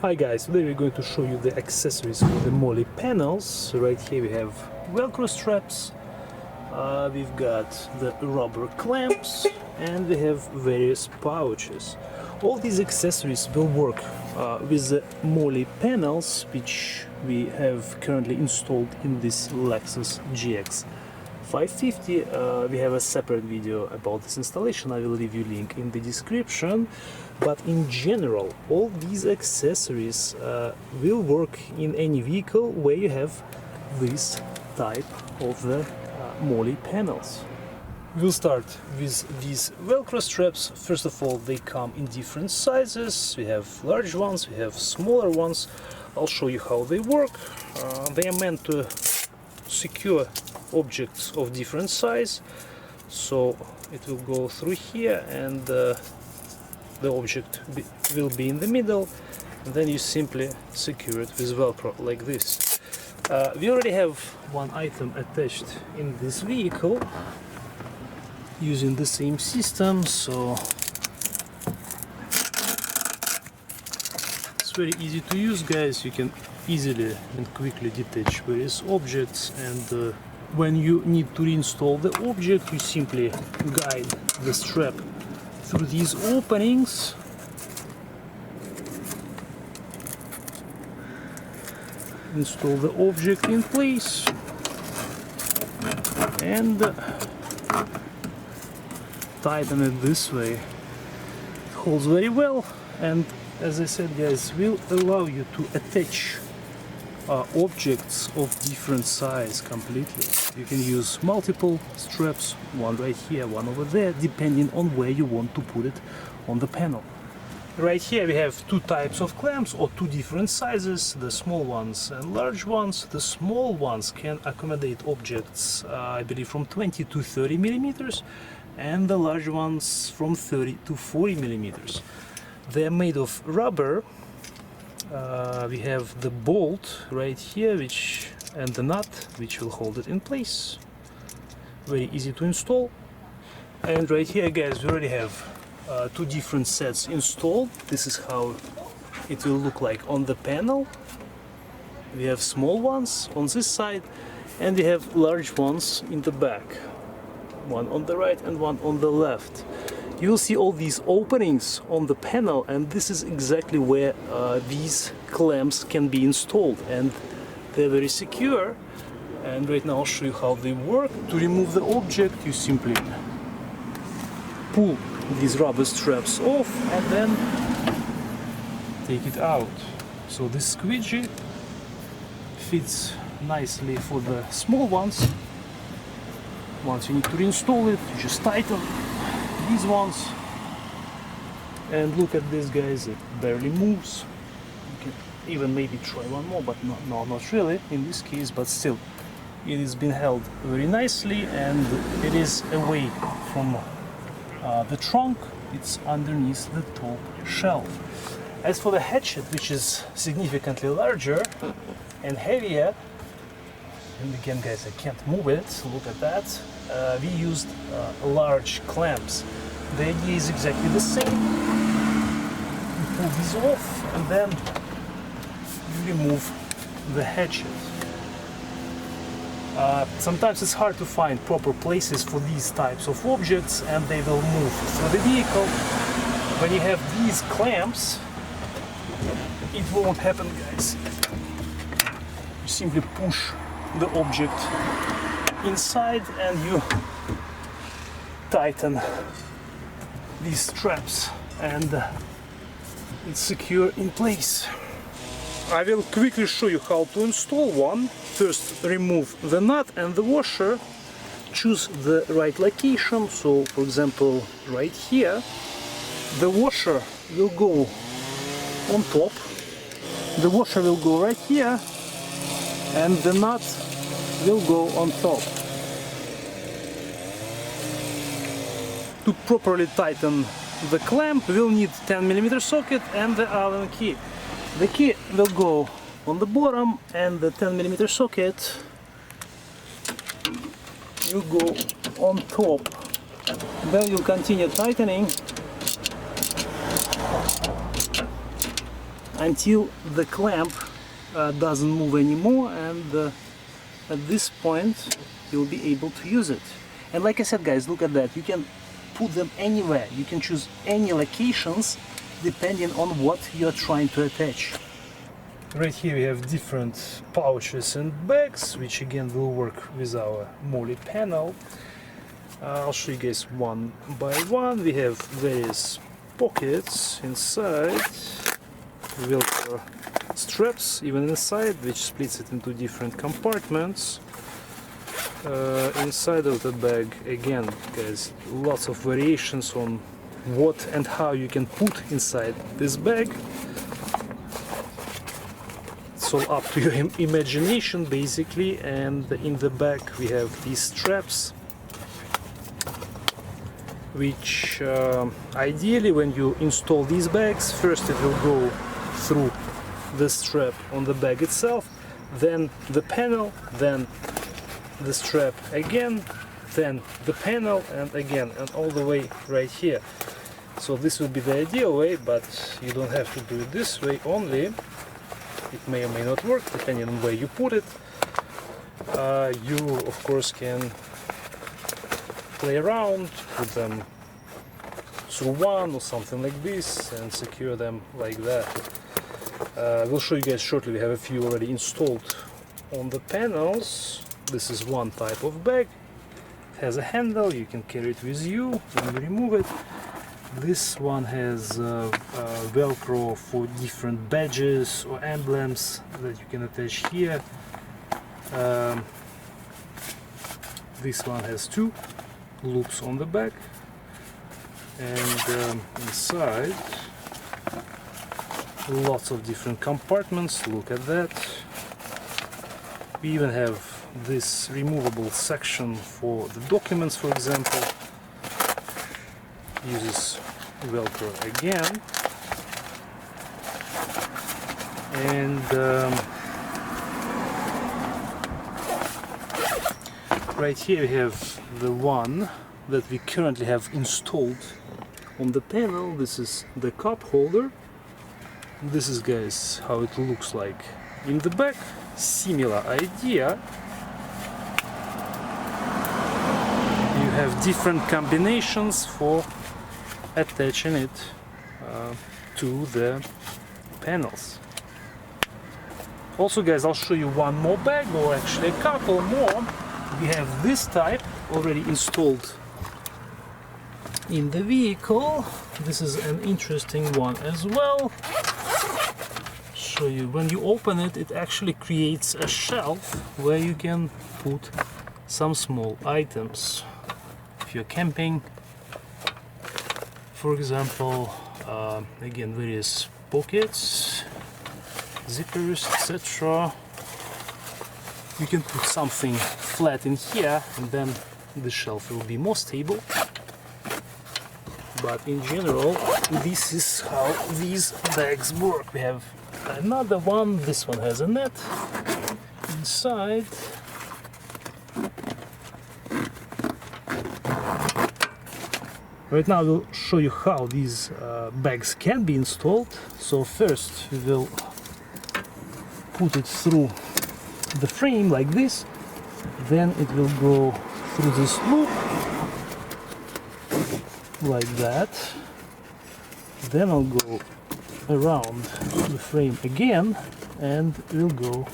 Hi guys, today we're going to show you the accessories for the Molle panels. So right here we have Velcro straps, we've got the rubber clamps, and we have various pouches. All these accessories will work with the Molle panels, which we have currently installed in this Lexus GX550. We have a separate video about this installation. I will leave you a link in the description. But in general, all these accessories will work in any vehicle where you have this type of the Molle panels. We'll start with these Velcro straps. First of all, they come in different sizes. We have large ones, we have smaller ones. I'll show you how they work. They are meant to secure objects of different size. So it will go through here, and the object will be in the middle, and then you simply secure it with Velcro like this. We already have one item attached in this vehicle using the same system, so it's very easy to use, guys. You can easily and quickly detach various objects, and when you need to reinstall the object, you simply guide the strap through these openings, install the object in place, and tighten it this way. It holds very well, and as I said, guys, will allow you to attach objects of different size completely. You can use multiple straps, one right here, one over there, depending on where you want to put it on the panel. Right here we have two types of clamps, or two different sizes, the small ones and large ones. The small ones can accommodate objects, I believe, from 20 to 30 millimeters, and the large ones from 30 to 40 millimeters. They are made of rubber. We have the bolt right here, and the nut which will hold it in place. Very easy to install. And right here, guys, we already have two different sets installed. This is how it will look like on the panel. We have small ones on this side, and we have large ones in the back. One on the right and one on the left. You will see all these openings on the panel, and this is exactly where these clamps can be installed, and they're very secure. And right now I'll show you how they work. To remove the object, you simply pull these rubber straps off and then take it out. So this squeegee fits nicely for the small ones. Once you need to reinstall it, you just tighten these ones, and look at this, guys, it barely moves. You can even maybe try one more, but no, not really in this case, but still it has been held very nicely, and it is away from the trunk. It's underneath the top shelf. As for the hatchet, which is significantly larger and heavier, and again, guys, I can't move it, look at that. We used large clamps. The idea is exactly the same. You pull these off, and then you remove the hatchet. Sometimes it's hard to find proper places for these types of objects, and they will move through the vehicle. When you have these clamps, it won't happen, guys. You simply push the object inside, and you tighten these straps, and it's secure in place. I will quickly show you how to install one. First, remove the nut and the washer. Choose the right location. So, for example, right here, the washer will go on top. The washer will go right here, and the nut will go on top. To properly tighten the clamp, we'll need 10mm socket and the Allen key. The key will go on the bottom, and the 10mm socket will go on top. Then you'll continue tightening until the clamp doesn't move anymore, and at this point you'll be able to use it. And like I said, guys, look at that. You can put them anywhere. You can choose any locations depending on what you're trying to attach. Right here we have different pouches and bags, which again will work with our Molle panel. I'll show you guys one by one. We have various pockets inside, Velcro straps even inside, which splits it into different compartments. Inside of the bag, again, guys, lots of variations on what and how you can put inside this bag. It's all up to your imagination, basically. And in the back we have these straps, which ideally when you install these bags, first it will go through the strap on the bag itself, then the panel, then the strap again, then the panel, and again, and all the way right here. So this will be the ideal way, but you don't have to do it this way only. It may or may not work depending on where you put it. You of course can play around, put them through one or something like this and secure them like that. We'll show you guys shortly. We have a few already installed on the panels. This is one type of bag. It has a handle, you can carry it with you when you remove it. This one has Velcro for different badges or emblems that you can attach here. This one has two loops on the back, and inside lots of different compartments. Look at that. We even have this removable section for the documents, for example. Uses Velcro again, and right here we have the one that we currently have installed on the panel. This is the cup holder. This is, guys, how it looks like in the back. Similar idea. You have different combinations for attaching it to the panels. Also, guys, I'll show you one more bag, or actually a couple more. We have this type already installed in the vehicle. This is an interesting one as well. Show you, when you open it, it actually creates a shelf where you can put some small items. If you're camping, for example, again, various pockets, zippers, etc. You can put something flat in here, and then the shelf will be more stable. But in general, this is how these bags work. We have another one. This one has a net inside. Right now we'll show you how these bags can be installed. So first we will put it through the frame like this, then it will go through this loop like that, then I'll go around the frame again and we'll go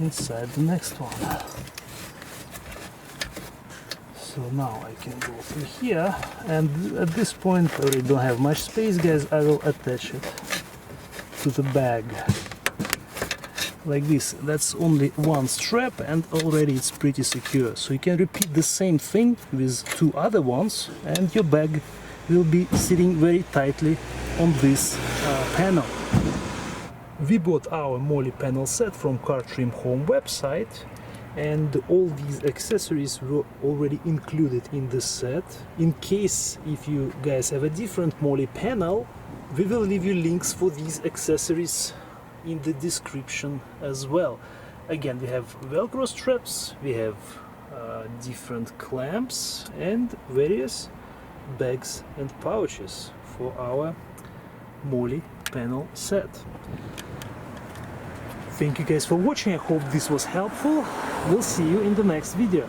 inside the next one. So now I can go through here, and at this point I already don't have much space, guys. I will attach it to the bag like this. That's only one strap and already it's pretty secure. So you can repeat the same thing with two other ones and your bag will be sitting very tightly on this panel. We bought our Molle panel set from Car Trim Home website, and all these accessories were already included in the set. In case if you guys have a different Molle panel, we will leave you links for these accessories in the description as well. Again, we have Velcro straps, we have different clamps and various bags and pouches for our Molle panel set. Thank you guys for watching. I hope this was helpful. We'll see you in the next video.